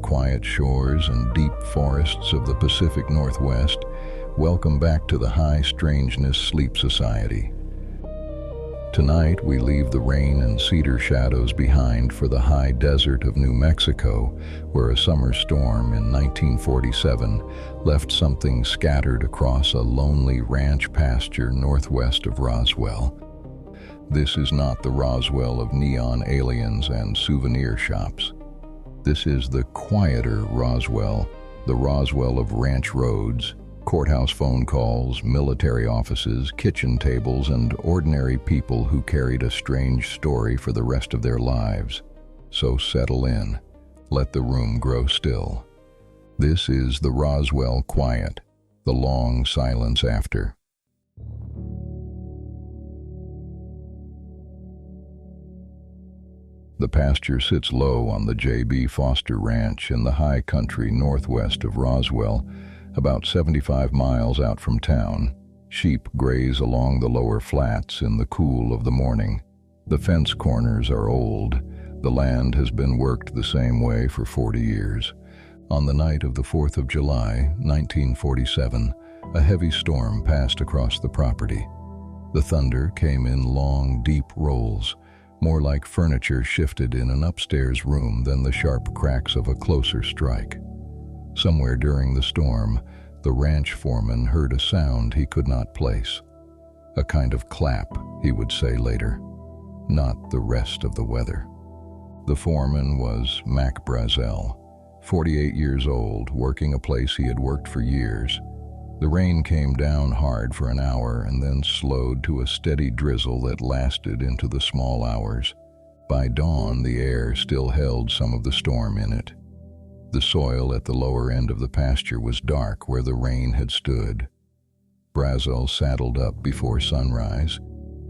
quiet shores and deep forests of the Pacific Northwest, welcome back to the High Strangeness Sleep Society. Tonight we leave the rain and cedar shadows behind for the high desert of New Mexico, where a summer storm in 1947 left something scattered across a lonely ranch pasture northwest of Roswell. This is not the Roswell of neon aliens and souvenir shops. This is the quieter Roswell, the Roswell of ranch roads, courthouse phone calls, military offices, kitchen tables, and ordinary people who carried a strange story for the rest of their lives. So settle in. Let the room grow still. This is the Roswell quiet, the long silence after. The pasture sits low on the J.B. Foster Ranch in the high country northwest of Roswell, about 75 miles out from town. Sheep graze along the lower flats in the cool of the morning. The fence corners are old. The land has been worked the same way for 40 years. On the night of the 4th of July, 1947, a heavy storm passed across the property. The thunder came in long, deep rolls, more like furniture shifted in an upstairs room than the sharp cracks of a closer strike. Somewhere during the storm, the ranch foreman heard a sound he could not place. A kind of clap, he would say later, not the rest of the weather. The foreman was Mac Brazel, 48 years old, working a place he had worked for years. The rain came down hard for an hour and then slowed to a steady drizzle that lasted into the small hours. By dawn, the air still held some of the storm in it. The soil at the lower end of the pasture was dark where the rain had stood. Brazel saddled up before sunrise,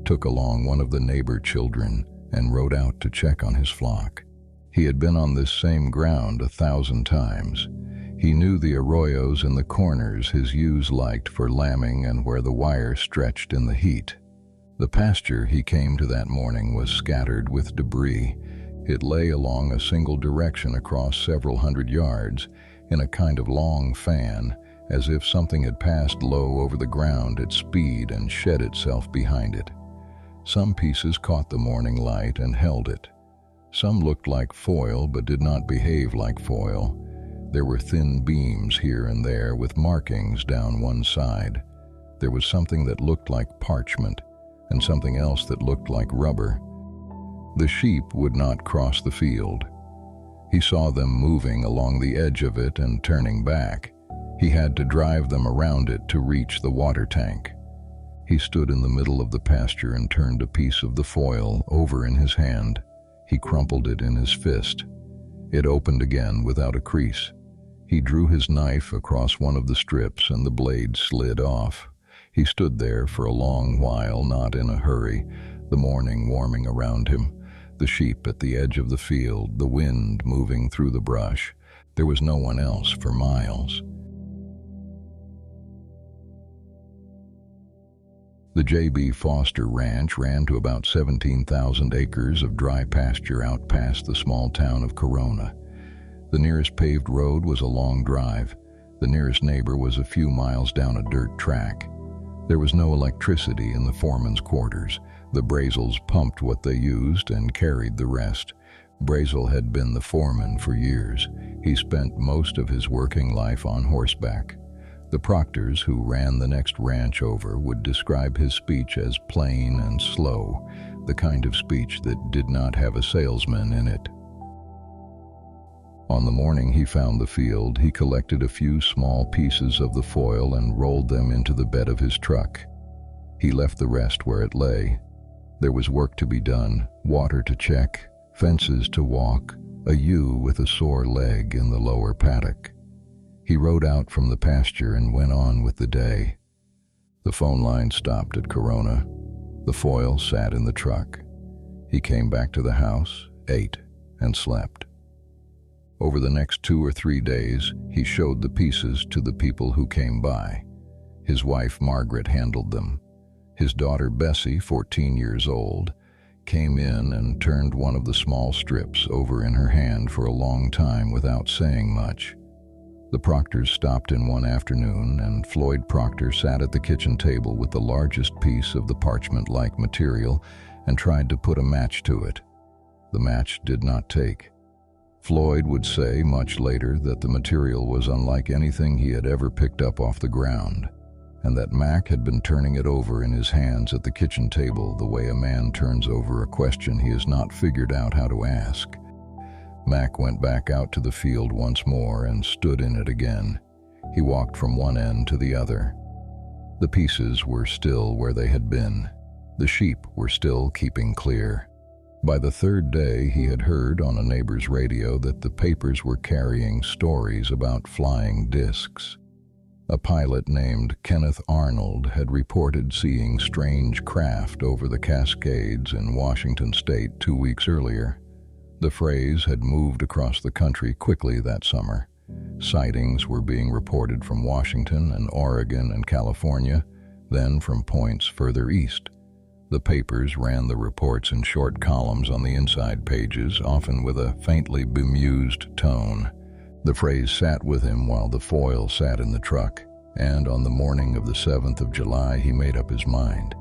took along one of the neighbor children, and rode out to check on his flock. He had been on this same ground 1,000 times. He knew the arroyos in the corners his ewes liked for lambing and where the wire stretched in the heat. The pasture he came to that morning was scattered with debris. It lay along a single direction across several hundred yards, in a kind of long fan, as if something had passed low over the ground at speed and shed itself behind it. Some pieces caught the morning light and held it. Some looked like foil but did not behave like foil. There were thin beams here and there with markings down one side. There was something that looked like parchment and something else that looked like rubber. The sheep would not cross the field. He saw them moving along the edge of it and turning back. He had to drive them around it to reach the water tank. He stood in the middle of the pasture and turned a piece of the foil over in his hand. He crumpled it in his fist. It opened again without a crease. He drew his knife across one of the strips and the blade slid off. He stood there for a long while, not in a hurry, the morning warming around him, the sheep at the edge of the field, the wind moving through the brush. There was no one else for miles. The J.B. Foster Ranch ran to about 17,000 acres of dry pasture out past the small town of Corona. The nearest paved road was a long drive. The nearest neighbor was a few miles down a dirt track. There was no electricity in the foreman's quarters. The Brazels pumped what they used and carried the rest. Brazel had been the foreman for years. He spent most of his working life on horseback. The Proctors, who ran the next ranch over, would describe his speech as plain and slow, the kind of speech that did not have a salesman in it. On the morning he found the field, he collected a few small pieces of the foil and rolled them into the bed of his truck. He left the rest where it lay. There was work to be done, water to check, fences to walk, a ewe with a sore leg in the lower paddock. He rode out from the pasture and went on with the day. The phone line stopped at Corona. The foil sat in the truck. He came back to the house, ate, and slept. Over the next 2 or 3 days, he showed the pieces to the people who came by. His wife, Margaret, handled them. His daughter, Bessie, 14 years old, came in and turned one of the small strips over in her hand for a long time without saying much. The Proctors stopped in one afternoon, and Floyd Proctor sat at the kitchen table with the largest piece of the parchment-like material and tried to put a match to it. The match did not take. Floyd would say much later that the material was unlike anything he had ever picked up off the ground, and that Mac had been turning it over in his hands at the kitchen table the way a man turns over a question he has not figured out how to ask. Mac went back out to the field once more and stood in it again. He walked from one end to the other. The pieces were still where they had been. The sheep were still keeping clear. By the third day, he had heard on a neighbor's radio that the papers were carrying stories about flying discs. A pilot named Kenneth Arnold had reported seeing strange craft over the Cascades in Washington state 2 weeks earlier. The phrase had moved across the country quickly that summer. Sightings were being reported from Washington and Oregon and California, then from points further east. The papers ran the reports in short columns on the inside pages, often with a faintly bemused tone. The phrase sat with him while the foil sat in the truck, and on the morning of the 7th of July he made up his mind.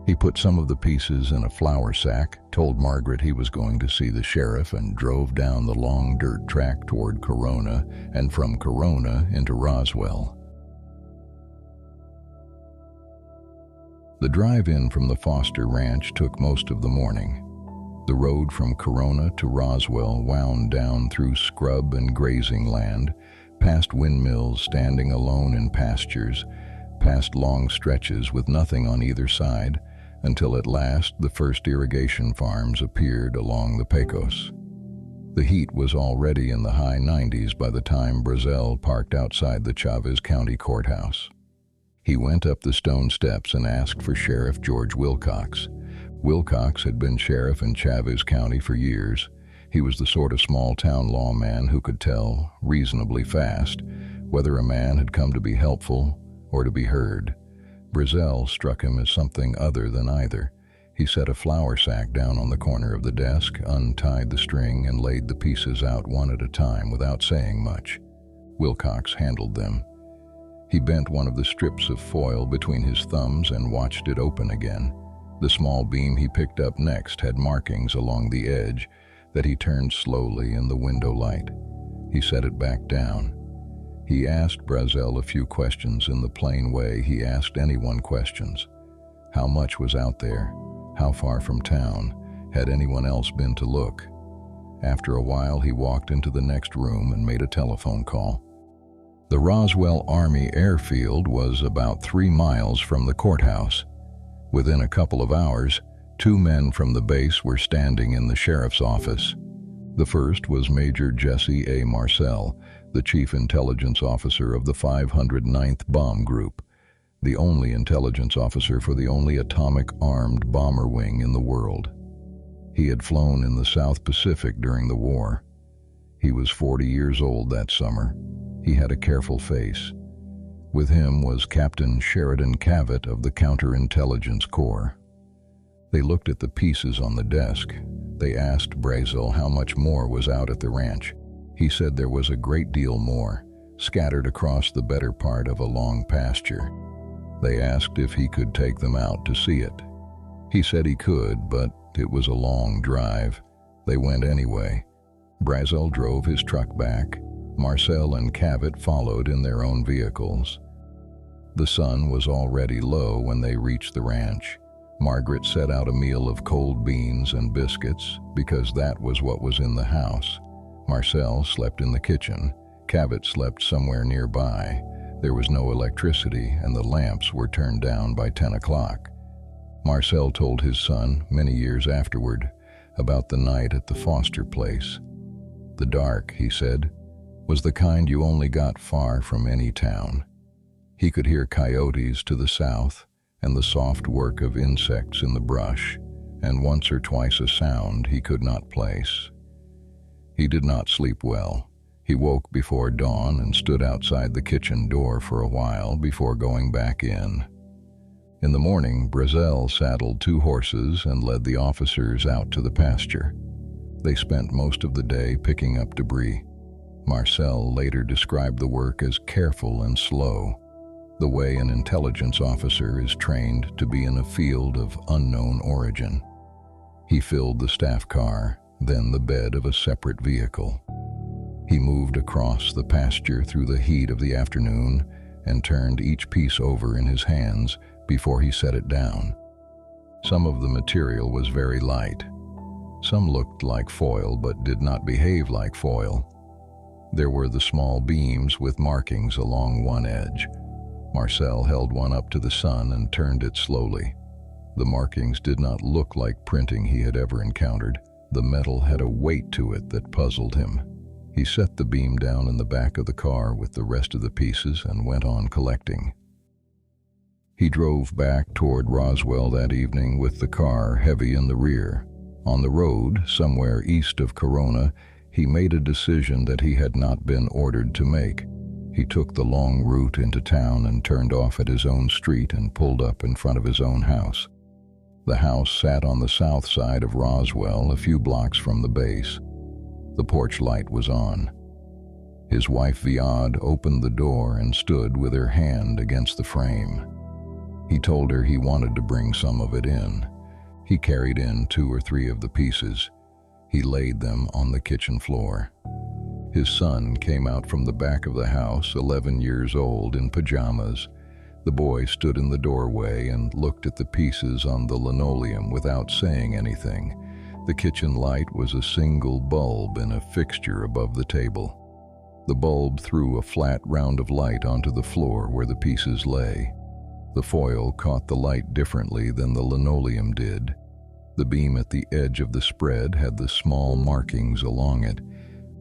He put some of the pieces in a flour sack, told Margaret he was going to see the sheriff, and drove down the long dirt track toward Corona, and from Corona into Roswell. The drive-in from the Foster Ranch took most of the morning. The road from Corona to Roswell wound down through scrub and grazing land, past windmills standing alone in pastures, past long stretches with nothing on either side, until at last the first irrigation farms appeared along the Pecos. The heat was already in the high 90s by the time Brazel parked outside the Chavez County Courthouse. He went up the stone steps and asked for Sheriff George Wilcox. Wilcox had been sheriff in Chavez County for years. He was the sort of small-town lawman who could tell, reasonably fast, whether a man had come to be helpful or to be heard. Brazel struck him as something other than either. He set a flour sack down on the corner of the desk, untied the string, and laid the pieces out one at a time without saying much. Wilcox handled them. He bent one of the strips of foil between his thumbs and watched it open again. The small beam he picked up next had markings along the edge that he turned slowly in the window light. He set it back down. He asked Brazel a few questions in the plain way he asked anyone questions. How much was out there? How far from town? Had anyone else been to look? After a while, he walked into the next room and made a telephone call. The Roswell Army Airfield was about 3 miles from the courthouse. Within a couple of hours, 2 men from the base were standing in the sheriff's office. The first was Major Jesse A. Marcel, the chief intelligence officer of the 509th Bomb Group, the only intelligence officer for the only atomic-armed bomber wing in the world. He had flown in the South Pacific during the war. He was 40 years old that summer. He had a careful face. With him was Captain Sheridan Cavett of the Counterintelligence Corps. They looked at the pieces on the desk. They asked Brazel how much more was out at the ranch. He said there was a great deal more, scattered across the better part of a long pasture. They asked if he could take them out to see it. He said he could, but it was a long drive. They went anyway. Brazel drove his truck back. Marcel and Cavett followed in their own vehicles. The sun was already low when they reached the ranch. Margaret set out a meal of cold beans and biscuits because that was what was in the house. Marcel slept in the kitchen. Cavett slept somewhere nearby. There was no electricity, and the lamps were turned down by 10 o'clock. Marcel told his son, many years afterward, about the night at the Foster place. The dark, he said, was the kind you only got far from any town. He could hear coyotes to the south and the soft work of insects in the brush, and once or twice a sound he could not place. He did not sleep well. He woke before dawn and stood outside the kitchen door for a while before going back in. In the morning, Brazel saddled 2 horses and led the officers out to the pasture. They spent most of the day picking up debris. Marcel later described the work as careful and slow, the way an intelligence officer is trained to be in a field of unknown origin. He filled the staff car, then the bed of a separate vehicle. He moved across the pasture through the heat of the afternoon and turned each piece over in his hands before he set it down. Some of the material was very light. Some looked like foil but did not behave like foil. There were the small beams with markings along one edge. Marcel held one up to the sun and turned it slowly. The markings did not look like printing he had ever encountered. The metal had a weight to it that puzzled him. He set the beam down in the back of the car with the rest of the pieces and went on collecting. He drove back toward Roswell that evening with the car heavy in the rear. On the road, somewhere east of Corona, he made a decision that he had not been ordered to make. He took the long route into town and turned off at his own street and pulled up in front of his own house. The house sat on the south side of Roswell, a few blocks from the base. The porch light was on. His wife Viad opened the door and stood with her hand against the frame. He told her he wanted to bring some of it in. He carried in 2 or 3 of the pieces. He laid them on the kitchen floor. His son came out from the back of the house, 11 years old, in pajamas. The boy stood in the doorway and looked at the pieces on the linoleum without saying anything. The kitchen light was a single bulb in a fixture above the table. The bulb threw a flat round of light onto the floor where the pieces lay. The foil caught the light differently than the linoleum did. The beam at the edge of the spread had the small markings along it.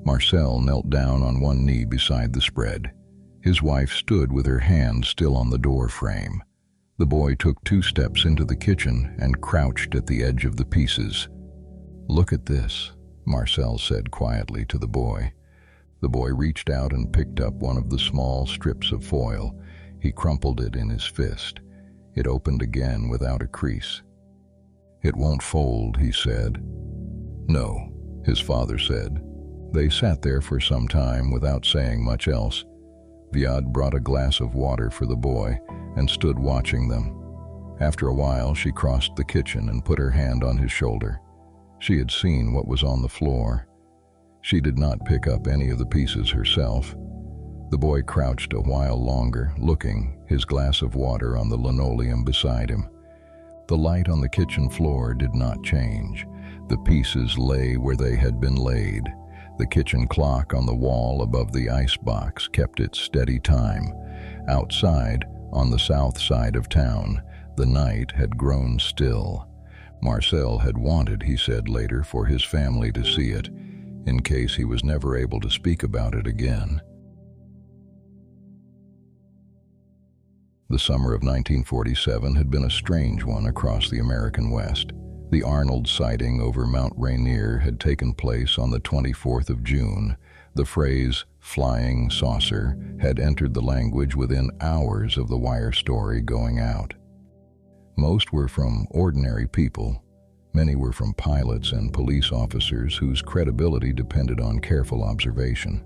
Marcel knelt down on one knee beside the spread. His wife stood with her hand still on the door frame. The boy took 2 steps into the kitchen and crouched at the edge of the pieces. "Look at this," Marcel said quietly to the boy. The boy reached out and picked up one of the small strips of foil. He crumpled it in his fist. It opened again without a crease. "It won't fold," he said. "No," his father said. They sat there for some time without saying much else. Viad brought a glass of water for the boy and stood watching them. After a while, she crossed the kitchen and put her hand on his shoulder. She had seen what was on the floor. She did not pick up any of the pieces herself. The boy crouched a while longer, looking, his glass of water on the linoleum beside him. The light on the kitchen floor did not change. The pieces lay where they had been laid. The kitchen clock on the wall above the icebox kept its steady time. Outside, on the south side of town, the night had grown still. Marcel had wanted, he said later, for his family to see it, in case he was never able to speak about it again. The summer of 1947 had been a strange one across the American West. The Arnold sighting over Mount Rainier had taken place on the 24th of June. The phrase, "flying saucer," had entered the language within hours of the wire story going out. Most were from ordinary people. Many were from pilots and police officers whose credibility depended on careful observation.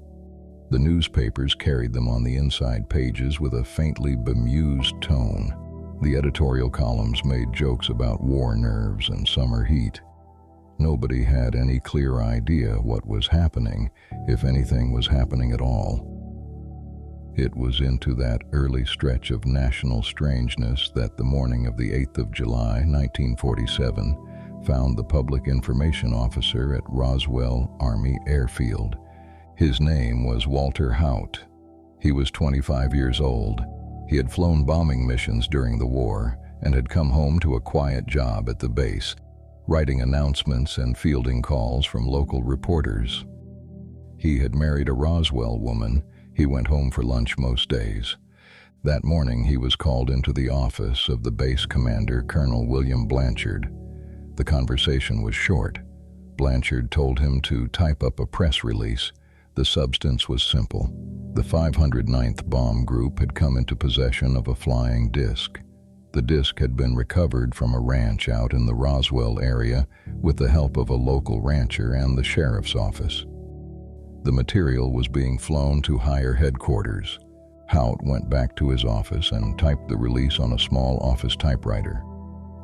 The newspapers carried them on the inside pages with a faintly bemused tone. The editorial columns made jokes about war nerves and summer heat. Nobody had any clear idea what was happening, if anything was happening at all. It was into that early stretch of national strangeness that the morning of the 8th of July, 1947, found the public information officer at Roswell Army Airfield. His name was Walter Haut. He was 25 years old. He had flown bombing missions during the war and had come home to a quiet job at the base, writing announcements and fielding calls from local reporters. He had married a Roswell woman. He went home for lunch most days. That morning he was called into the office of the base commander, Colonel William Blanchard. The conversation was short. Blanchard told him to type up a press release. The substance was simple. The 509th Bomb Group had come into possession of a flying disc. The disc had been recovered from a ranch out in the Roswell area with the help of a local rancher and the sheriff's office. The material was being flown to higher headquarters. Hout went back to his office and typed the release on a small office typewriter.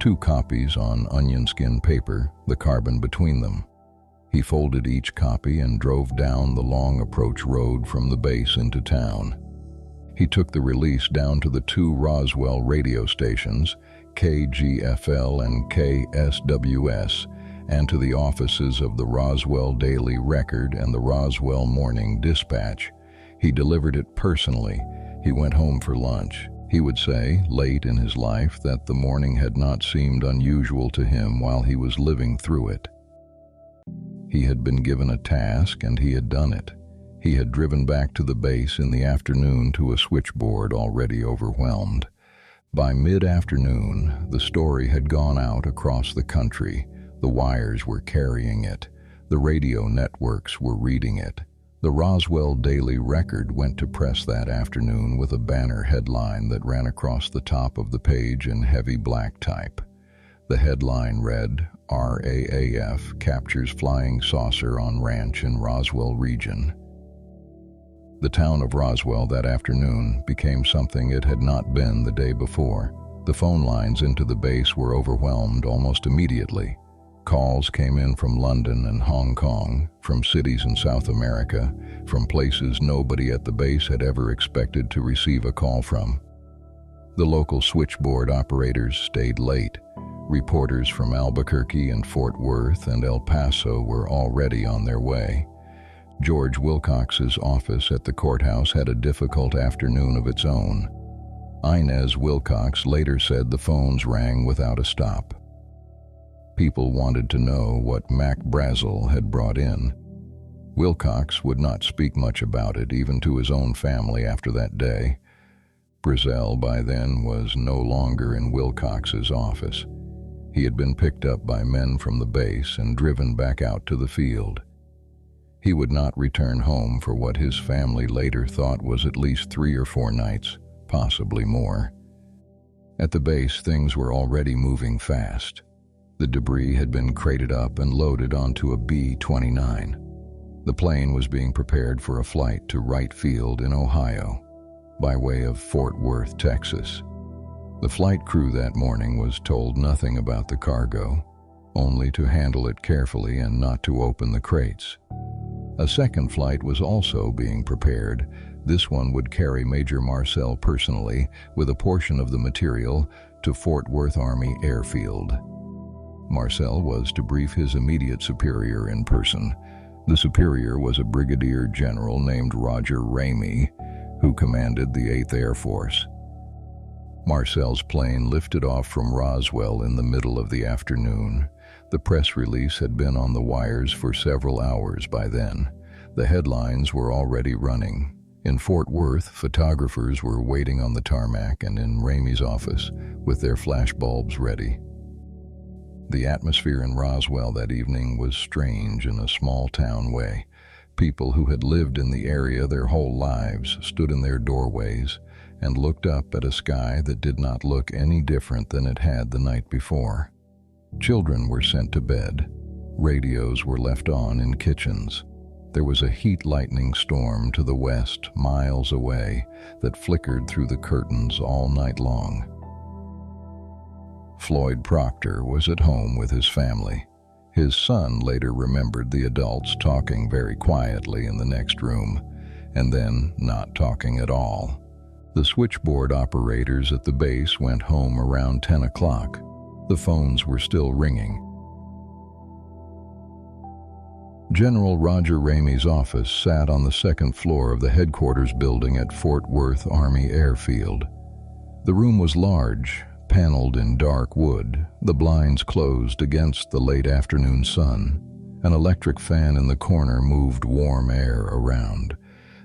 2 copies on onion skin paper, the carbon between them. He folded each copy and drove down the long approach road from the base into town. He took the release down to the 2 Roswell radio stations, KGFL and KSWS, and to the offices of the Roswell Daily Record and the Roswell Morning Dispatch. He delivered it personally. He went home for lunch. He would say, late in his life, that the morning had not seemed unusual to him while he was living through it. He had been given a task and he had done it. He had driven back to the base in the afternoon to a switchboard already overwhelmed. By mid-afternoon, the story had gone out across the country. The wires were carrying it. The radio networks were reading it. The Roswell Daily Record went to press that afternoon with a banner headline that ran across the top of the page in heavy black type. The headline read, "RAAF captures flying saucer on ranch in Roswell region." The town of Roswell that afternoon became something it had not been the day before. The phone lines into the base were overwhelmed almost immediately. Calls came in from London and Hong Kong, from cities in South America, from places nobody at the base had ever expected to receive a call from. The local switchboard operators stayed late. Reporters from Albuquerque and Fort Worth and El Paso were already on their way. George Wilcox's office at the courthouse had a difficult afternoon of its own. Inez Wilcox later said the phones rang without a stop. People wanted to know what Mac Brazel had brought in. Wilcox would not speak much about it, even to his own family after that day. Brazel, by then, was no longer in Wilcox's office. He had been picked up by men from the base and driven back out to the field. He would not return home for what his family later thought was at least 3 or 4 nights, possibly more. At the base, things were already moving fast. The debris had been crated up and loaded onto a B-29. The plane was being prepared for a flight to Wright Field in Ohio, by way of Fort Worth, Texas. The flight crew that morning was told nothing about the cargo, only to handle it carefully and not to open the crates. A second flight was also being prepared. This one would carry Major Marcel personally, with a portion of the material, to Fort Worth Army Airfield. Marcel was to brief his immediate superior in person. The superior was a brigadier general named Roger Ramey, who commanded the 8th Air Force. Marcel's plane lifted off from Roswell in the middle of the afternoon. The press release had been on the wires for several hours by then. The headlines were already running. In Fort Worth, photographers were waiting on the tarmac and in Ramey's office with their flash bulbs ready. The atmosphere in Roswell that evening was strange in a small-town way. People who had lived in the area their whole lives stood in their doorways and looked up at a sky that did not look any different than it had the night before. Children were sent to bed. Radios were left on in kitchens. There was a heat lightning storm to the west, miles away, that flickered through the curtains all night long. Floyd Proctor was at home with his family. His son later remembered the adults talking very quietly in the next room, and then not talking at all. The switchboard operators at the base went home around 10 o'clock. The phones were still ringing. General Roger Ramey's office sat on the second floor of the headquarters building at Fort Worth Army Airfield. The room was large, paneled in dark wood, the blinds closed against the late afternoon sun. An electric fan in the corner moved warm air around.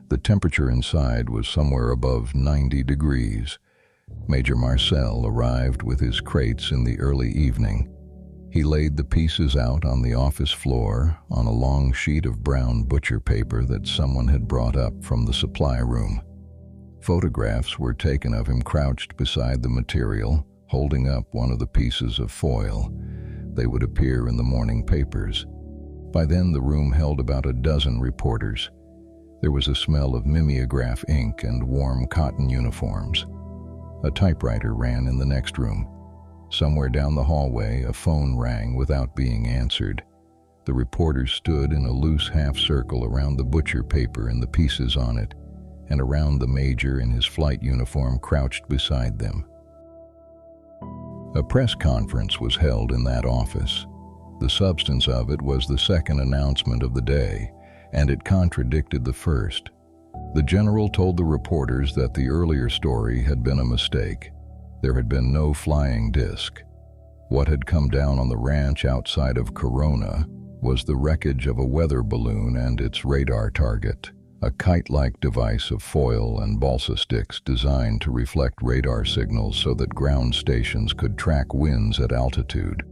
The temperature inside was somewhere above 90 degrees. Major Marcel arrived with his crates in the early evening. He laid the pieces out on the office floor on a long sheet of brown butcher paper that someone had brought up from the supply room. Photographs were taken of him crouched beside the material, holding up one of the pieces of foil. They would appear in the morning papers. By then, the room held about a dozen reporters. There was a smell of mimeograph ink and warm cotton uniforms. A typewriter ran in the next room. Somewhere down the hallway, a phone rang without being answered. The reporters stood in a loose half-circle around the butcher paper and the pieces on it, and around the major in his flight uniform crouched beside them. A press conference was held in that office. The substance of it was the second announcement of the day, and it contradicted the first. The general told the reporters that the earlier story had been a mistake. There had been no flying disc. What had come down on the ranch outside of Corona was the wreckage of a weather balloon and its radar target, a kite-like device of foil and balsa sticks designed to reflect radar signals so that ground stations could track winds at altitude.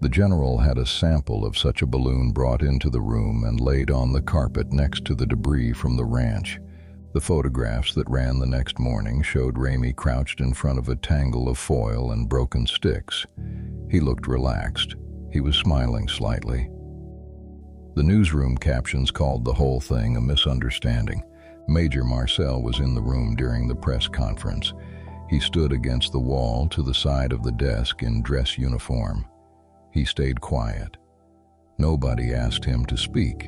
The general had a sample of such a balloon brought into the room and laid on the carpet next to the debris from the ranch. The photographs that ran the next morning showed Ramey crouched in front of a tangle of foil and broken sticks. He looked relaxed. He was smiling slightly. The newsroom captions called the whole thing a misunderstanding. Major Marcel was in the room during the press conference. He stood against the wall to the side of the desk in dress uniform. He stayed quiet. Nobody asked him to speak.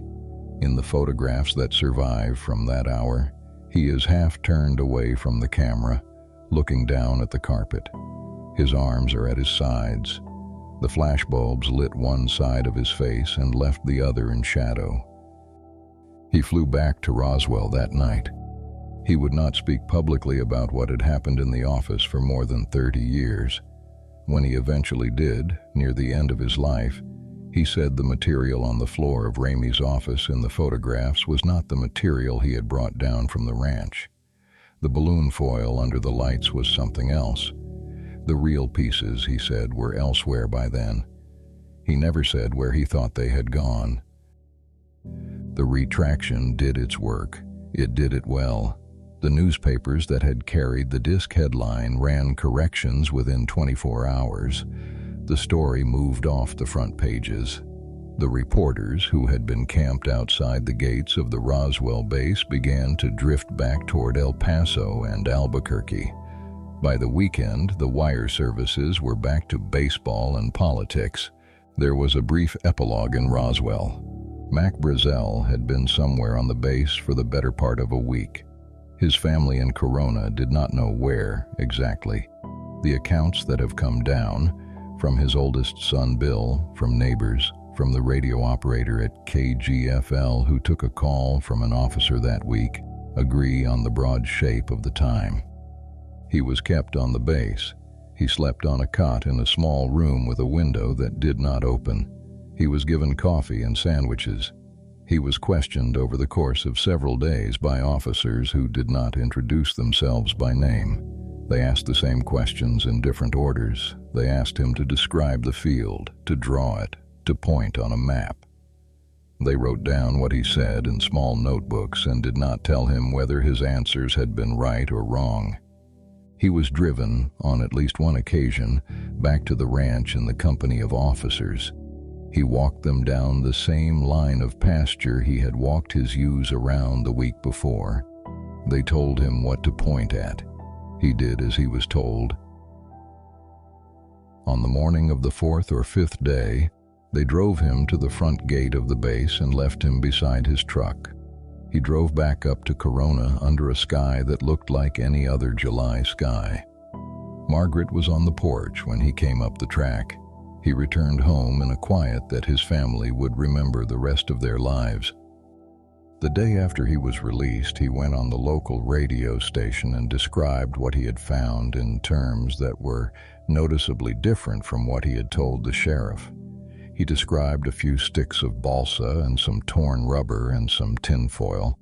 In the photographs that survive from that hour, he is half turned away from the camera, looking down at the carpet. His arms are at his sides. The flashbulbs lit one side of his face and left the other in shadow. He flew back to Roswell that night. He would not speak publicly about what had happened in the office for more than 30 years. When he eventually did, near the end of his life, he said the material on the floor of Ramey's office in the photographs was not the material he had brought down from the ranch. The balloon foil under the lights was something else. The real pieces, he said, were elsewhere by then. He never said where he thought they had gone. The retraction did its work. It did it well. The newspapers that had carried the disc headline ran corrections within 24 hours. The story moved off the front pages. The reporters, who had been camped outside the gates of the Roswell base, began to drift back toward El Paso and Albuquerque. By the weekend, the wire services were back to baseball and politics. There was a brief epilogue in Roswell. Mac Brazel had been somewhere on the base for the better part of a week. His family in Corona did not know where exactly. The accounts that have come down, from his oldest son Bill, from neighbors, from the radio operator at KGFL who took a call from an officer that week, agree on the broad shape of the time. He was kept on the base. He slept on a cot in a small room with a window that did not open. He was given coffee and sandwiches. He was questioned over the course of several days by officers who did not introduce themselves by name. They asked the same questions in different orders. They asked him to describe the field, to draw it, to point on a map. They wrote down what he said in small notebooks and did not tell him whether his answers had been right or wrong. He was driven, on at least one occasion, back to the ranch in the company of officers. He walked them down the same line of pasture he had walked his ewes around the week before. They told him what to point at. He did as he was told. On the morning of the fourth or fifth day, they drove him to the front gate of the base and left him beside his truck. He drove back up to Corona under a sky that looked like any other July sky. Margaret was on the porch when he came up the track. He returned home in a quiet that his family would remember the rest of their lives. The day after he was released, he went on the local radio station and described what he had found in terms that were noticeably different from what he had told the sheriff. He described a few sticks of balsa and some torn rubber and some tinfoil.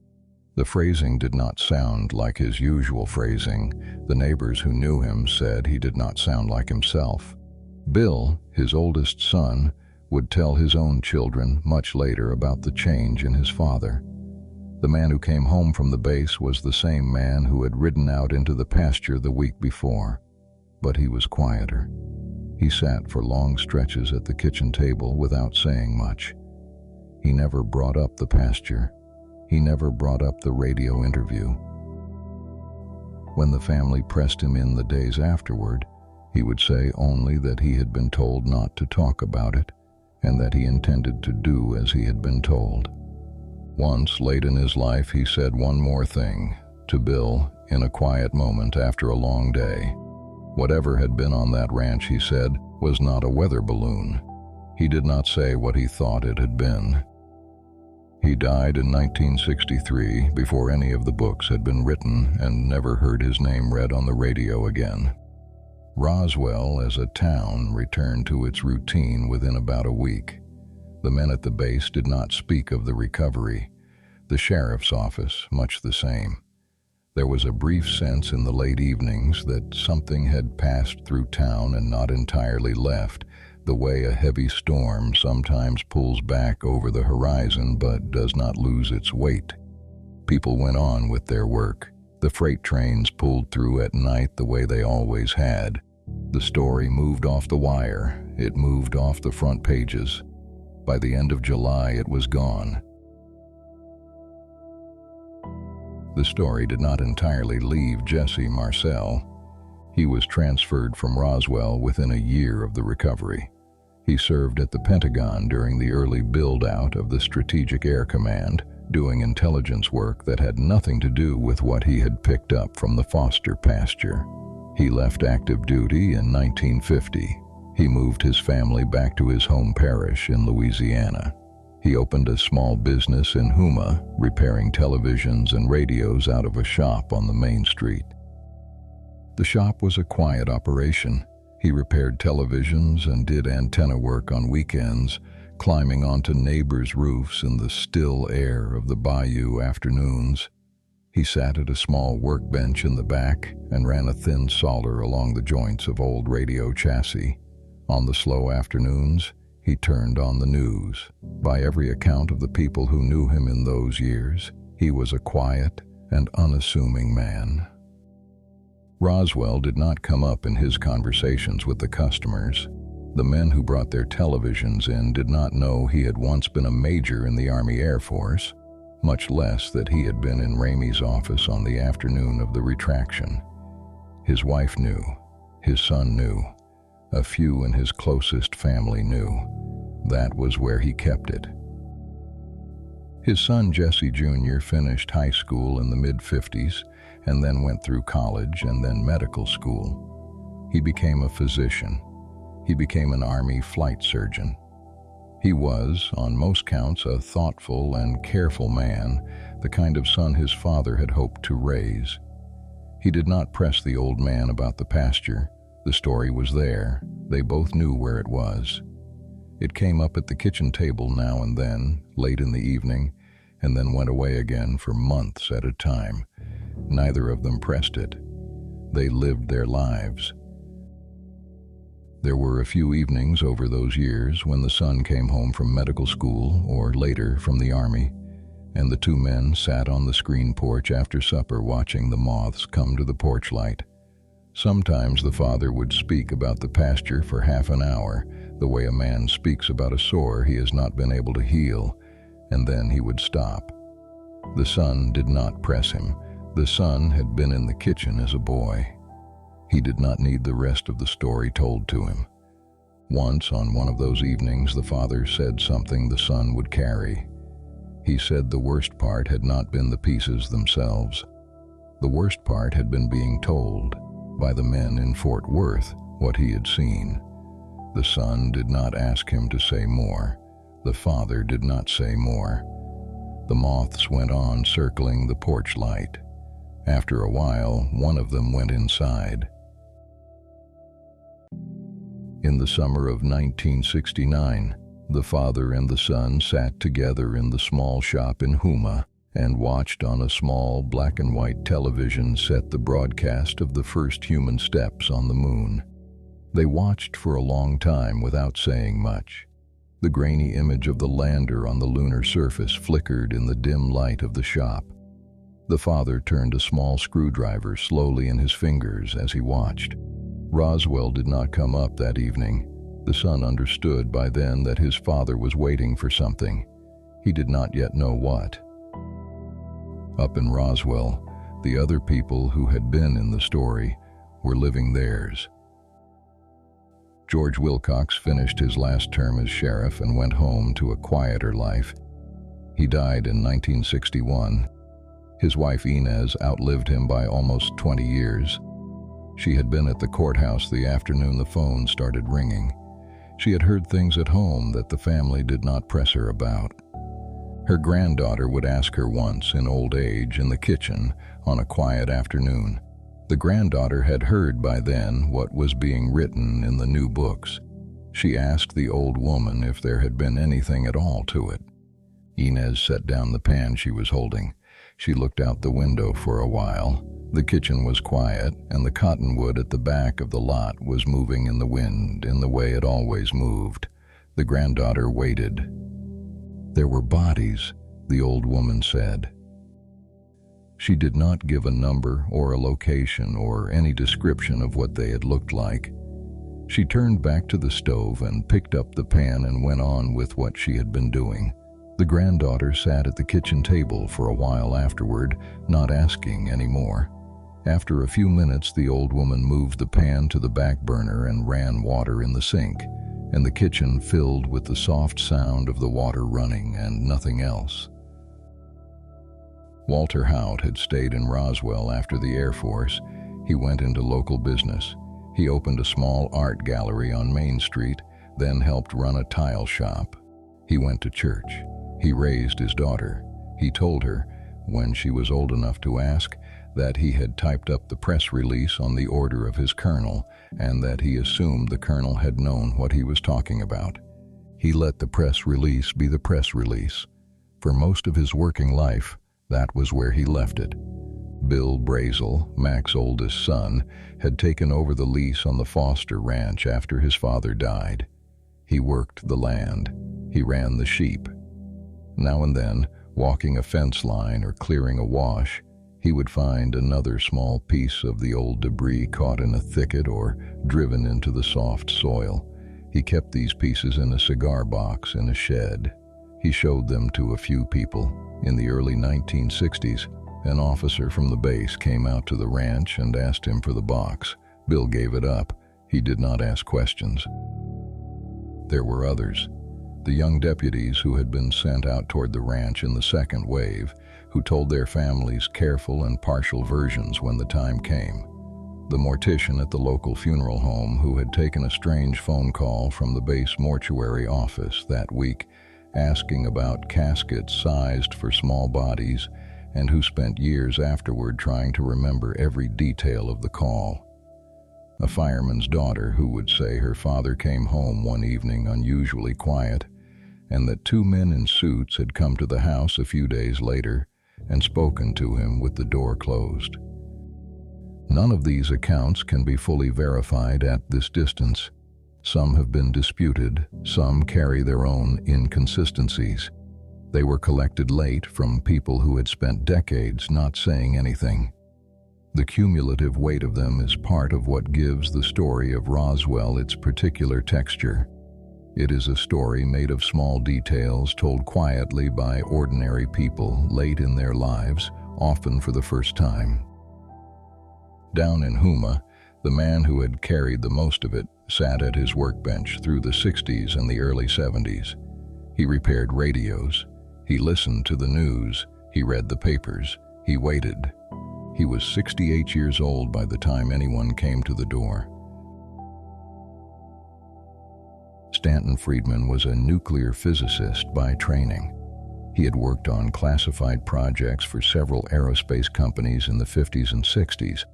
The phrasing did not sound like his usual phrasing. The neighbors who knew him said he did not sound like himself. Bill, his oldest son, would tell his own children much later about the change in his father. The man who came home from the base was the same man who had ridden out into the pasture the week before. but he was quieter. He sat for long stretches at the kitchen table without saying much. He never brought up the pasture. He never brought up the radio interview. When the family pressed him in the days afterward, he would say only that he had been told not to talk about it, and that he intended to do as he had been told. Once, late in his life, he said one more thing to Bill in a quiet moment after a long day. Whatever had been on that ranch, he said, was not a weather balloon. He did not say what he thought it had been. He died in 1963 before any of the books had been written, and never heard his name read on the radio again. Roswell as a town returned to its routine within about a week. The men at the base did not speak of the recovery. The sheriff's office, much the same. There was a brief sense in the late evenings that something had passed through town and not entirely left, the way a heavy storm sometimes pulls back over the horizon but does not lose its weight. People went on with their work. The freight trains pulled through at night the way they always had. The story moved off the wire. It moved off the front pages. By the end of July, it was gone. The story did not entirely leave Jesse Marcel. He was transferred from Roswell within a year of the recovery. He served at the Pentagon during the early build-out of the Strategic Air Command, doing intelligence work that had nothing to do with what he had picked up from the Foster pasture. He left active duty in 1950. He moved his family back to his home parish in Louisiana. He opened a small business in Houma, repairing televisions and radios out of a shop on the main street. The shop was a quiet operation. He repaired televisions and did antenna work on weekends, climbing onto neighbors' roofs in the still air of the bayou afternoons. He sat at a small workbench in the back and ran a thin solder along the joints of old radio chassis. On the slow afternoons, he turned on the news. By every account of the people who knew him in those years, he was a quiet and unassuming man. Roswell did not come up in his conversations with the customers. The men who brought their televisions in did not know he had once been a major in the Army Air Force, much less that he had been in Ramey's office on the afternoon of the retraction. His wife knew. His son knew. A few in his closest family knew. That was where he kept it. His son Jesse Jr. finished high school in the mid-50s and then went through college and then medical school. He became a physician. He became an Army flight surgeon. He was, on most counts, a thoughtful and careful man, the kind of son his father had hoped to raise. He did not press the old man about the pasture. The story was there. They both knew where it was. It came up at the kitchen table now and then, late in the evening, and then went away again for months at a time. Neither of them pressed it. They lived their lives. There were a few evenings over those years when the son came home from medical school or later from the Army, and the two men sat on the screen porch after supper watching the moths come to the porch light. Sometimes the father would speak about the pasture for half an hour, the way a man speaks about a sore he has not been able to heal, and then he would stop. The son did not press him. The son had been in the kitchen as a boy. He did not need the rest of the story told to him. Once, on one of those evenings, the father said something the son would carry. He said the worst part had not been the pieces themselves. The worst part had been being told by the men in Fort Worth what he had seen. The son did not ask him to say more. The father did not say more. The moths went on circling the porch light. After a while, one of them went inside. In the summer of 1969, the father and the son sat together in the small shop in Houma and watched on a small black and white television set the broadcast of the first human steps on the moon. They watched for a long time without saying much. The grainy image of the lander on the lunar surface flickered in the dim light of the shop. The father turned a small screwdriver slowly in his fingers as he watched. Roswell did not come up that evening. The son understood by then that his father was waiting for something. He did not yet know what. Up in Roswell, the other people who had been in the story were living theirs. George Wilcox finished his last term as sheriff and went home to a quieter life. He died in 1961. His wife Inez outlived him by almost 20 years. She had been at the courthouse the afternoon the phone started ringing. She had heard things at home that the family did not press her about. Her granddaughter would ask her once, in old age, in the kitchen on a quiet afternoon. The granddaughter had heard by then what was being written in the new books. She asked the old woman if there had been anything at all to it. Inez set down the pan she was holding. She looked out the window for a while. The kitchen was quiet, and the cottonwood at the back of the lot was moving in the wind in the way it always moved. The granddaughter waited. "There were bodies," the old woman said. She did not give a number or a location or any description of what they had looked like. She turned back to the stove and picked up the pan and went on with what she had been doing. The granddaughter sat at the kitchen table for a while afterward, not asking any more. After a few minutes, the old woman moved the pan to the back burner and ran water in the sink, and the kitchen filled with the soft sound of the water running and nothing else. Walter Hout had stayed in Roswell after the Air Force. He went into local business. He opened a small art gallery on Main Street, then helped run a tile shop. He went to church. He raised his daughter. He told her, when she was old enough to ask, that he had typed up the press release on the order of his colonel, and that he assumed the colonel had known what he was talking about. He let the press release be the press release. For most of his working life, that was where he left it. Bill Brazel, Mac's oldest son, had taken over the lease on the Foster Ranch after his father died. He worked the land. He ran the sheep. Now and then, walking a fence line or clearing a wash, he would find another small piece of the old debris caught in a thicket or driven into the soft soil. He kept these pieces in a cigar box in a shed. He showed them to a few people. In the early 1960s, an officer from the base came out to the ranch and asked him for the box. Bill gave it up. He did not ask questions. There were others. The young deputies who had been sent out toward the ranch in the second wave, who told their families careful and partial versions when the time came. The mortician at the local funeral home who had taken a strange phone call from the base mortuary office that week asking about caskets sized for small bodies, and who spent years afterward trying to remember every detail of the call. A fireman's daughter who would say her father came home one evening unusually quiet, and that two men in suits had come to the house a few days later and spoken to him with the door closed. None of these accounts can be fully verified at this distance. Some have been disputed, some carry their own inconsistencies. They were collected late from people who had spent decades not saying anything. The cumulative weight of them is part of what gives the story of Roswell its particular texture. It is a story made of small details told quietly by ordinary people late in their lives, often for the first time. Down in Houma, the man who had carried the most of it sat at his workbench through the 60s and the early 70s. He repaired radios. He listened to the news. He read the papers. He waited. He was 68 years old by the time anyone came to the door. Stanton Friedman was a nuclear physicist by training. He had worked on classified projects for several aerospace companies in the 50s and 60s.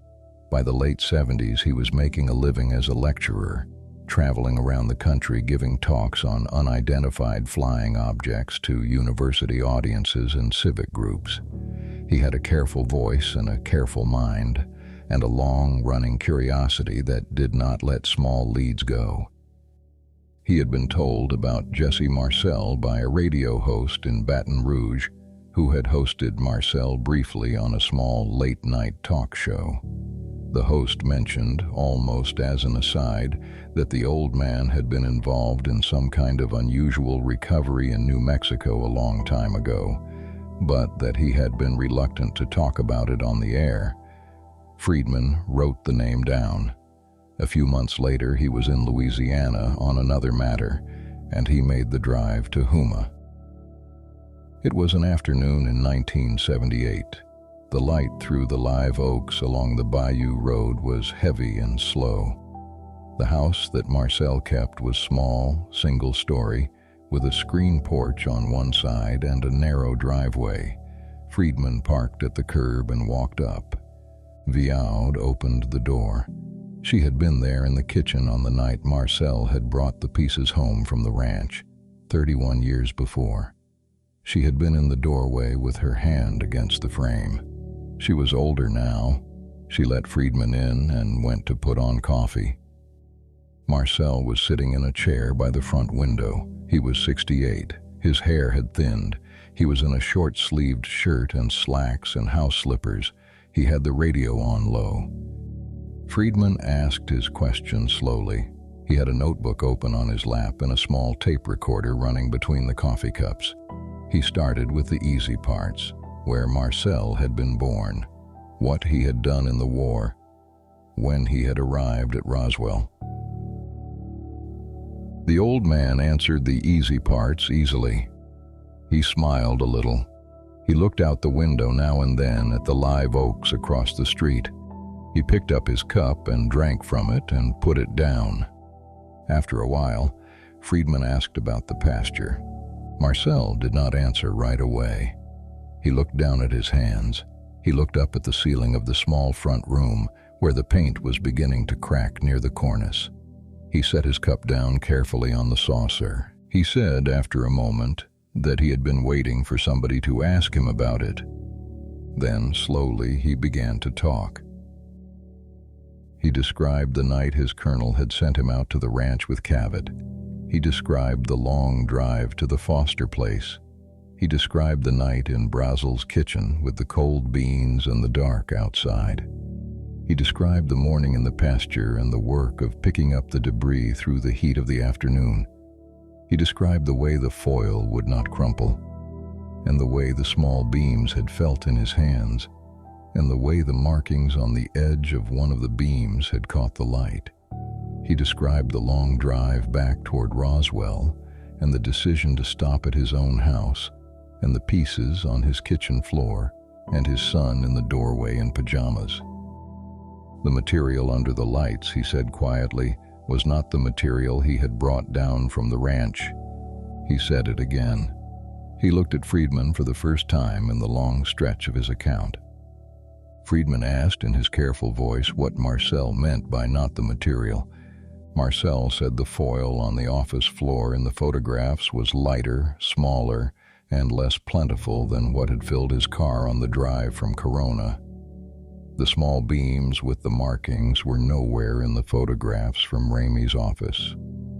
By the late 70s, he was making a living as a lecturer, traveling around the country giving talks on unidentified flying objects to university audiences and civic groups. He had a careful voice and a careful mind, and a long-running curiosity that did not let small leads go. He had been told about Jesse Marcel by a radio host in Baton Rouge, who had hosted Marcel briefly on a small late-night talk show. The host mentioned, almost as an aside, that the old man had been involved in some kind of unusual recovery in New Mexico a long time ago, but that he had been reluctant to talk about it on the air. Friedman wrote the name down. A few months later, he was in Louisiana on another matter, and he made the drive to Houma. It was an afternoon in 1978. The light through the live oaks along the Bayou Road was heavy and slow. The house that Marcel kept was small, single-story, with a screen porch on one side and a narrow driveway. Friedman parked at the curb and walked up. Viaud opened the door. She had been there in the kitchen on the night Marcel had brought the pieces home from the ranch, 31 years before. She had been in the doorway with her hand against the frame. She was older now. She let Friedman in and went to put on coffee. Marcel was sitting in a chair by the front window. He was 68. His hair had thinned. He was in a short-sleeved shirt and slacks and house slippers. He had the radio on low. Friedman asked his question slowly. He had a notebook open on his lap and a small tape recorder running between the coffee cups. He started with the easy parts, where Marcel had been born, what he had done in the war, when he had arrived at Roswell. The old man answered the easy parts easily. He smiled a little. He looked out the window now and then at the live oaks across the street. He picked up his cup and drank from it and put it down. After a while, Friedman asked about the pasture. Marcel did not answer right away. He looked down at his hands. He looked up at the ceiling of the small front room where the paint was beginning to crack near the cornice. He set his cup down carefully on the saucer. He said, after a moment, that he had been waiting for somebody to ask him about it. Then, slowly, he began to talk. He described the night his colonel had sent him out to the ranch with Cavett. He described the long drive to the Foster place. He described the night in Brazel's kitchen with the cold beans and the dark outside. He described the morning in the pasture and the work of picking up the debris through the heat of the afternoon. He described the way the foil would not crumple, and the way the small beams had felt in his hands, and the way the markings on the edge of one of the beams had caught the light. He described the long drive back toward Roswell and the decision to stop at his own house, and the pieces on his kitchen floor, and his son in the doorway in pajamas. The material under the lights, he said quietly, was not the material he had brought down from the ranch. He said it again. He looked at Friedman for the first time in the long stretch of his account. Friedman asked in his careful voice what Marcel meant by not the material. Marcel said the foil on the office floor in the photographs was lighter, smaller, and less plentiful than what had filled his car on the drive from Corona. The small beams with the markings were nowhere in the photographs from Ramey's office.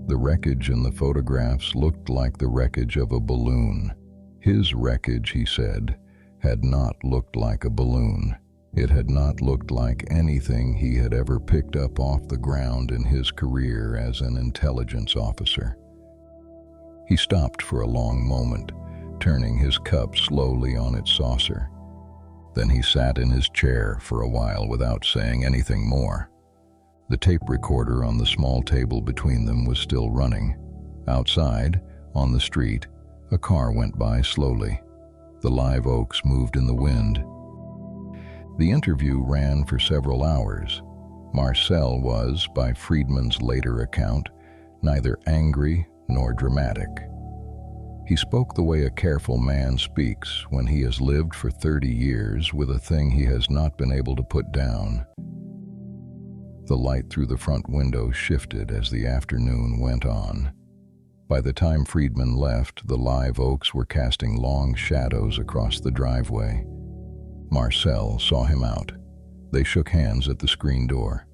The wreckage in the photographs looked like the wreckage of a balloon. His wreckage, he said, had not looked like a balloon. It had not looked like anything he had ever picked up off the ground in his career as an intelligence officer. He stopped for a long moment, turning his cup slowly on its saucer. Then he sat in his chair for a while without saying anything more. The tape recorder on the small table between them was still running. Outside, on the street, a car went by slowly. The live oaks moved in the wind. The interview ran for several hours. Marcel was, by Friedman's later account, neither angry nor dramatic. He spoke the way a careful man speaks when he has lived for 30 years with a thing he has not been able to put down. The light through the front window shifted as the afternoon went on. By the time Friedman left, the live oaks were casting long shadows across the driveway. Marcel saw him out. They shook hands at the screen door.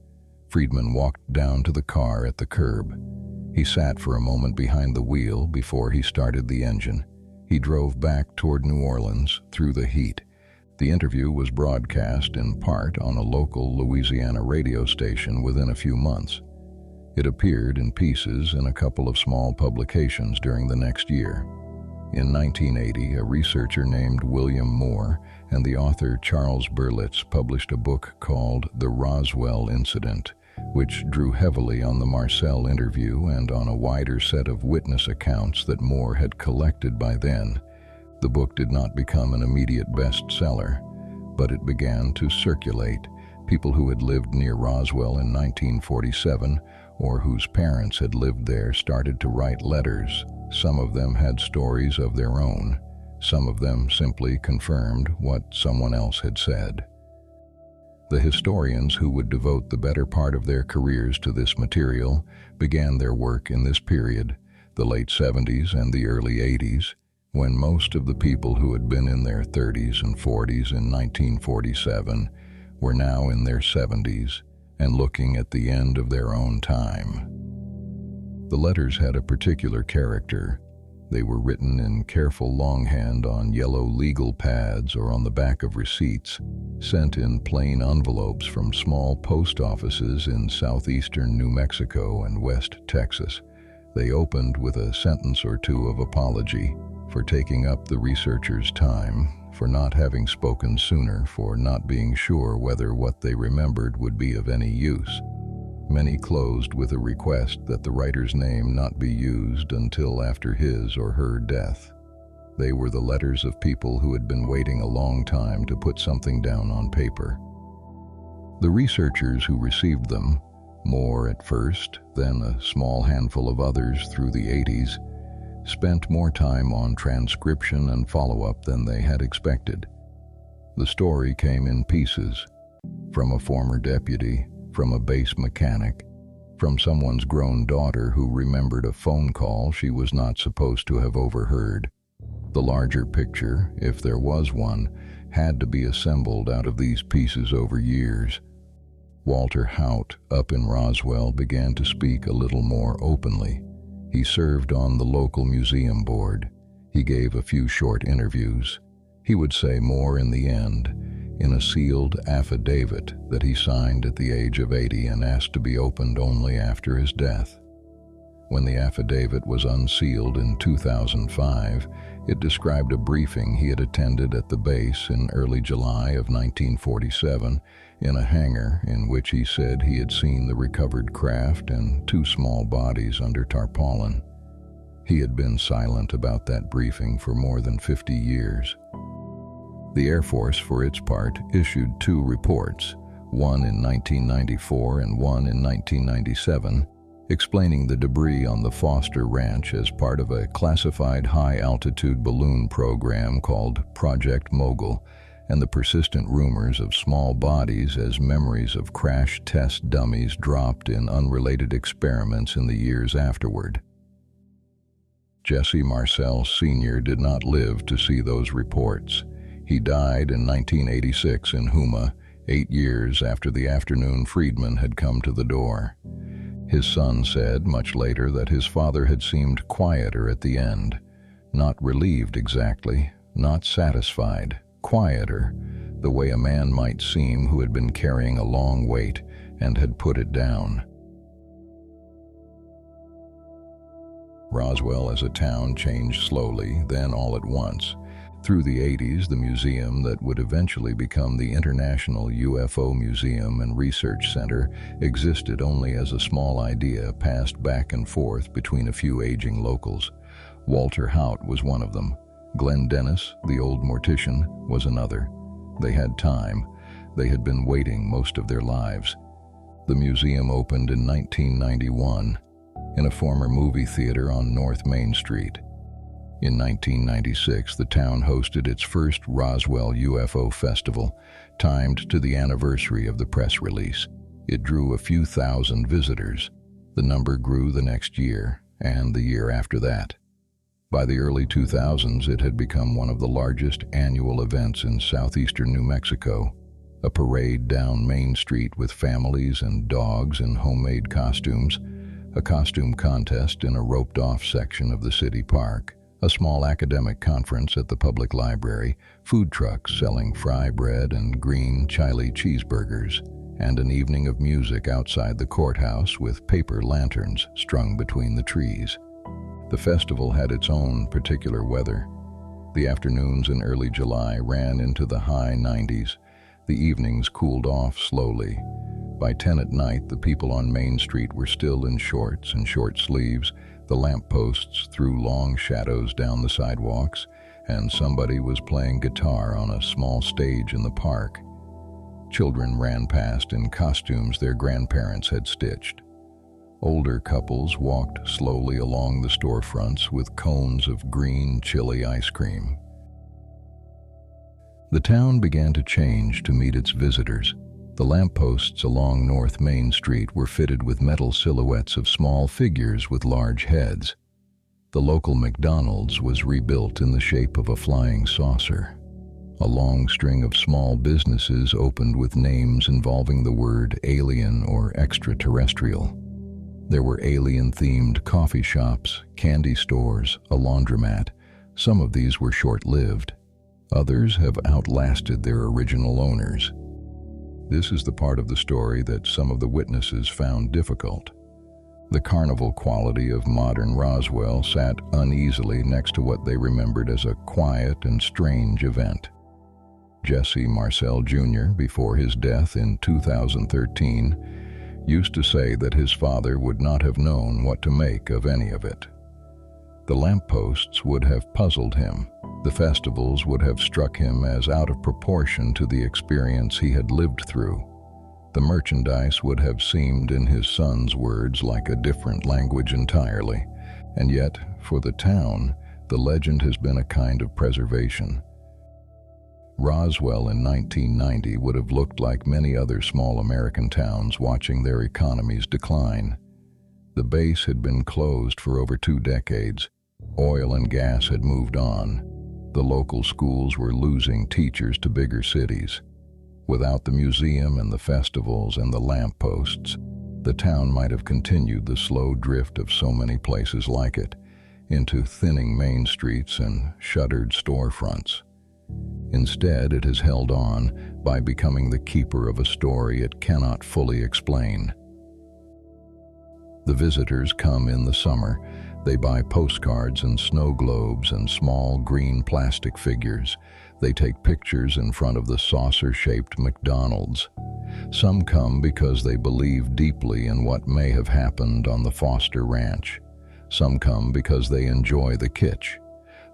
Friedman walked down to the car at the curb. He sat for a moment behind the wheel before he started the engine. He drove back toward New Orleans through the heat. The interview was broadcast in part on a local Louisiana radio station within a few months. It appeared in pieces in a couple of small publications during the next year. In 1980, a researcher named William Moore and the author Charles Berlitz published a book called The Roswell Incident, which drew heavily on the Marcel interview and on a wider set of witness accounts that Moore had collected by then. The book did not become an immediate bestseller, but it began to circulate. People who had lived near Roswell in 1947 or whose parents had lived there started to write letters. Some of them had stories of their own. Some of them simply confirmed what someone else had said. The historians who would devote the better part of their careers to this material began their work in this period, the late 70s and the early 80s, when most of the people who had been in their 30s and 40s in 1947 were now in their 70s and looking at the end of their own time. The letters had a particular character. They were written in careful longhand on yellow legal pads or on the back of receipts, sent in plain envelopes from small post offices in southeastern New Mexico and West Texas. They opened with a sentence or two of apology for taking up the researchers' time, for not having spoken sooner, for not being sure whether what they remembered would be of any use. Many closed with a request that the writer's name not be used until after his or her death. They were the letters of people who had been waiting a long time to put something down on paper. The researchers who received them, Moore at first, then a small handful of others through the 80s, spent more time on transcription and follow-up than they had expected. The story came in pieces, from a former deputy, from a base mechanic, from someone's grown daughter who remembered a phone call she was not supposed to have overheard. The larger picture, if there was one, had to be assembled out of these pieces over years. Walter Haut, up in Roswell, began to speak a little more openly. He served on the local museum board. He gave a few short interviews. He would say more in the end, in a sealed affidavit that he signed at the age of 80 and asked to be opened only after his death. When the affidavit was unsealed in 2005, it described a briefing he had attended at the base in early July of 1947 in a hangar in which he said he had seen the recovered craft and two small bodies under tarpaulin. He had been silent about that briefing for more than 50 years. The Air Force, for its part, issued two reports, one in 1994 and one in 1997, explaining the debris on the Foster Ranch as part of a classified high-altitude balloon program called Project Mogul, and the persistent rumors of small bodies as memories of crash test dummies dropped in unrelated experiments in the years afterward. Jesse Marcel Sr. did not live to see those reports. He died in 1986 in Houma, 8 years after the afternoon freedman had come to the door. His son said much later that his father had seemed quieter at the end, not relieved exactly, not satisfied, quieter, the way a man might seem who had been carrying a long weight and had put it down. Roswell as a town changed slowly, then all at once. Through the 80s, the museum that would eventually become the International UFO Museum and Research Center existed only as a small idea passed back and forth between a few aging locals. Walter Haut was one of them. Glenn Dennis, the old mortician, was another. They had time. They had been waiting most of their lives. The museum opened in 1991 in a former movie theater on North Main Street. In 1996, the town hosted its first Roswell UFO Festival, timed to the anniversary of the press release. It drew a few thousand visitors. The number grew the next year, and the year after that. By the early 2000s, it had become one of the largest annual events in southeastern New Mexico. A parade down Main Street with families and dogs in homemade costumes, a costume contest in a roped-off section of the city park, A small academic conference at the public library, food trucks selling fry bread and green chili cheeseburgers, and an evening of music outside the courthouse with paper lanterns strung between the trees. The festival had its own particular weather. The afternoons in early July ran into the high 90s. The evenings cooled off slowly. By 10 at night, the people on Main Street were still in shorts and short sleeves. The lampposts threw long shadows down the sidewalks, and somebody was playing guitar on a small stage in the park. Children ran past in costumes their grandparents had stitched. Older couples walked slowly along the storefronts with cones of green chili ice cream. The town began to change to meet its visitors. The lampposts along North Main Street were fitted with metal silhouettes of small figures with large heads. The local McDonald's was rebuilt in the shape of a flying saucer. A long string of small businesses opened with names involving the word alien or extraterrestrial. There were alien-themed coffee shops, candy stores, a laundromat. Some of these were short-lived. Others have outlasted their original owners. This is the part of the story that some of the witnesses found difficult. The carnival quality of modern Roswell sat uneasily next to what they remembered as a quiet and strange event. Jesse Marcel Jr., before his death in 2013, used to say that his father would not have known what to make of any of it. The lampposts would have puzzled him. The festivals would have struck him as out of proportion to the experience he had lived through. The merchandise would have seemed, in his son's words, like a different language entirely. And yet, for the town, the legend has been a kind of preservation. Roswell in 1990 would have looked like many other small American towns watching their economies decline. The base had been closed for over 2 decades. Oil and gas had moved on. The local schools were losing teachers to bigger cities. Without the museum and the festivals and the lampposts, the town might have continued the slow drift of so many places like it, into thinning main streets and shuttered storefronts. Instead, it has held on by becoming the keeper of a story it cannot fully explain. The visitors come in the summer. They buy postcards and snow globes and small green plastic figures. They take pictures in front of the saucer-shaped McDonald's. Some come because they believe deeply in what may have happened on the Foster Ranch. Some come because they enjoy the kitsch.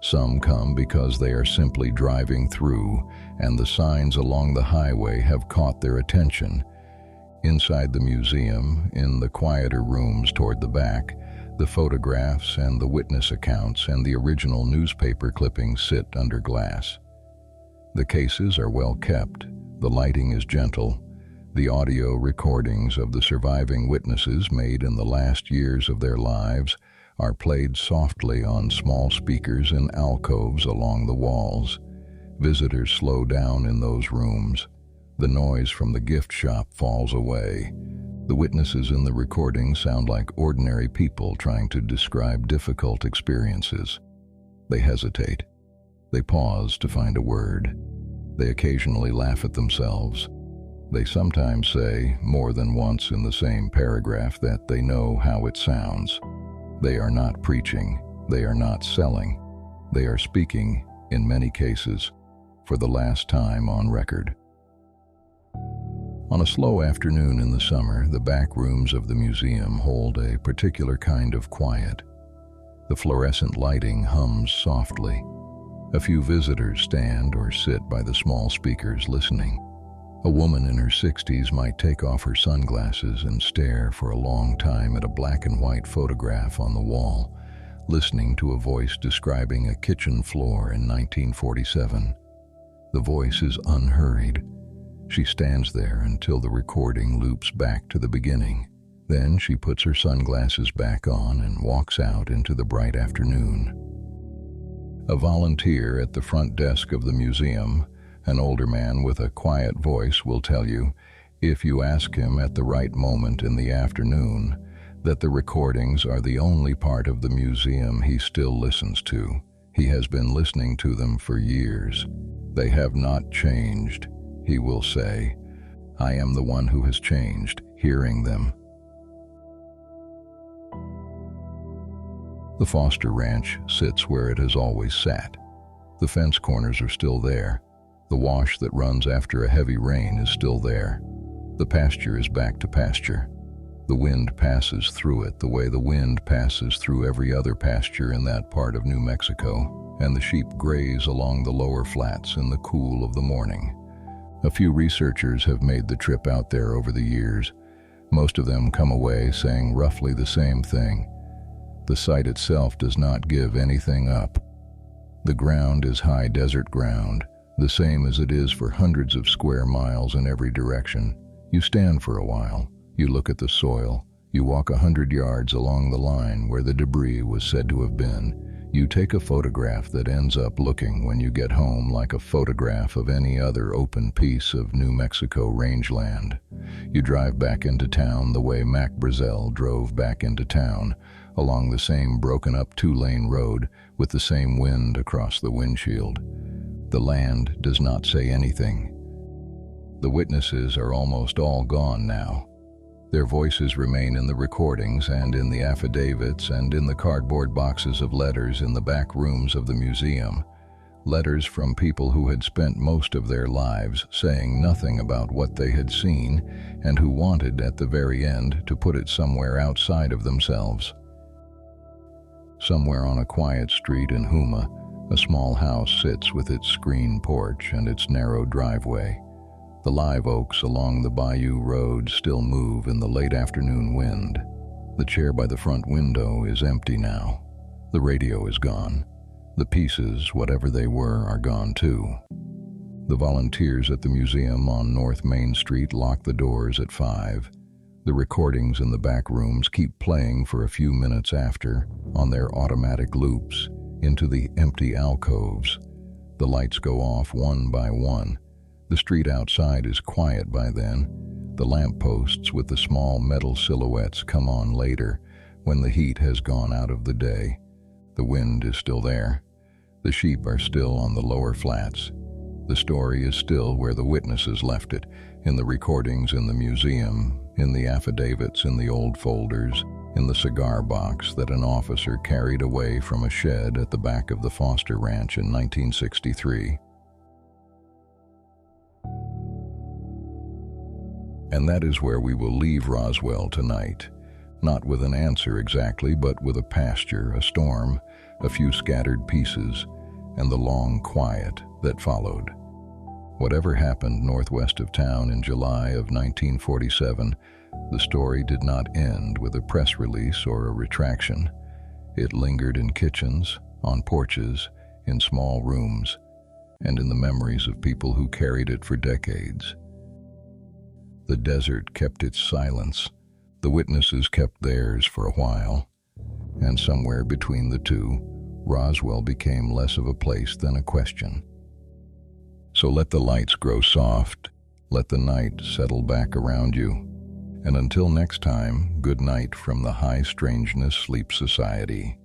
Some come because they are simply driving through, and the signs along the highway have caught their attention. Inside the museum, in the quieter rooms toward the back, the photographs and the witness accounts and the original newspaper clippings sit under glass. The cases are well kept, the lighting is gentle, the audio recordings of the surviving witnesses made in the last years of their lives are played softly on small speakers in alcoves along the walls. Visitors slow down in those rooms. The noise from the gift shop falls away. The witnesses in the recording sound like ordinary people trying to describe difficult experiences. They hesitate. They pause to find a word. They occasionally laugh at themselves. They sometimes say, more than once in the same paragraph, that they know how it sounds. They are not preaching. They are not selling. They are speaking, in many cases, for the last time on record. On a slow afternoon in the summer, the back rooms of the museum hold a particular kind of quiet. The fluorescent lighting hums softly. A few visitors stand or sit by the small speakers listening. A woman in her 60s might take off her sunglasses and stare for a long time at a black and white photograph on the wall, listening to a voice describing a kitchen floor in 1947. The voice is unhurried. She stands there until the recording loops back to the beginning. Then she puts her sunglasses back on and walks out into the bright afternoon. A volunteer at the front desk of the museum, an older man with a quiet voice, will tell you, if you ask him at the right moment in the afternoon, that the recordings are the only part of the museum he still listens to. He has been listening to them for years. They have not changed, he will say. I am the one who has changed, hearing them. The Foster Ranch sits where it has always sat. The fence corners are still there. The wash that runs after a heavy rain is still there. The pasture is back to pasture. The wind passes through it the way the wind passes through every other pasture in that part of New Mexico, and the sheep graze along the lower flats in the cool of the morning. A few researchers have made the trip out there over the years. Most of them come away saying roughly the same thing. The site itself does not give anything up. The ground is high desert ground, the same as it is for hundreds of square miles in every direction. You stand for a while. You look at the soil. You walk 100 yards along the line where the debris was said to have been. You take a photograph that ends up looking when you get home like a photograph of any other open piece of New Mexico rangeland. You drive back into town the way Mac Brazel drove back into town, along the same broken-up 2-lane road with the same wind across the windshield. The land does not say anything. The witnesses are almost all gone now. Their voices remain in the recordings and in the affidavits and in the cardboard boxes of letters in the back rooms of the museum. Letters from people who had spent most of their lives saying nothing about what they had seen and who wanted at the very end to put it somewhere outside of themselves. Somewhere on a quiet street in Huma, a small house sits with its screen porch and its narrow driveway. The live oaks along the bayou road still move in the late afternoon wind. The chair by the front window is empty now. The radio is gone. The pieces, whatever they were, are gone too. The volunteers at the museum on North Main Street lock the doors at 5. The recordings in the back rooms keep playing for a few minutes after, on their automatic loops, into the empty alcoves. The lights go off one by one. The street outside is quiet by then. The lampposts with the small metal silhouettes come on later, when the heat has gone out of the day. The wind is still there. The sheep are still on the lower flats. The story is still where the witnesses left it, in the recordings in the museum, in the affidavits in the old folders, in the cigar box that an officer carried away from a shed at the back of the Foster Ranch in 1963. And that is where we will leave Roswell tonight. Not with an answer exactly, but with a pasture, a storm, a few scattered pieces, and the long quiet that followed. Whatever happened northwest of town in July of 1947, the story did not end with a press release or a retraction. It lingered in kitchens, on porches, in small rooms, and in the memories of people who carried it for decades. The desert kept its silence. The witnesses kept theirs for a while. And somewhere between the two, Roswell became less of a place than a question. So let the lights grow soft. Let the night settle back around you. And until next time, good night from the High Strangeness Sleep Society.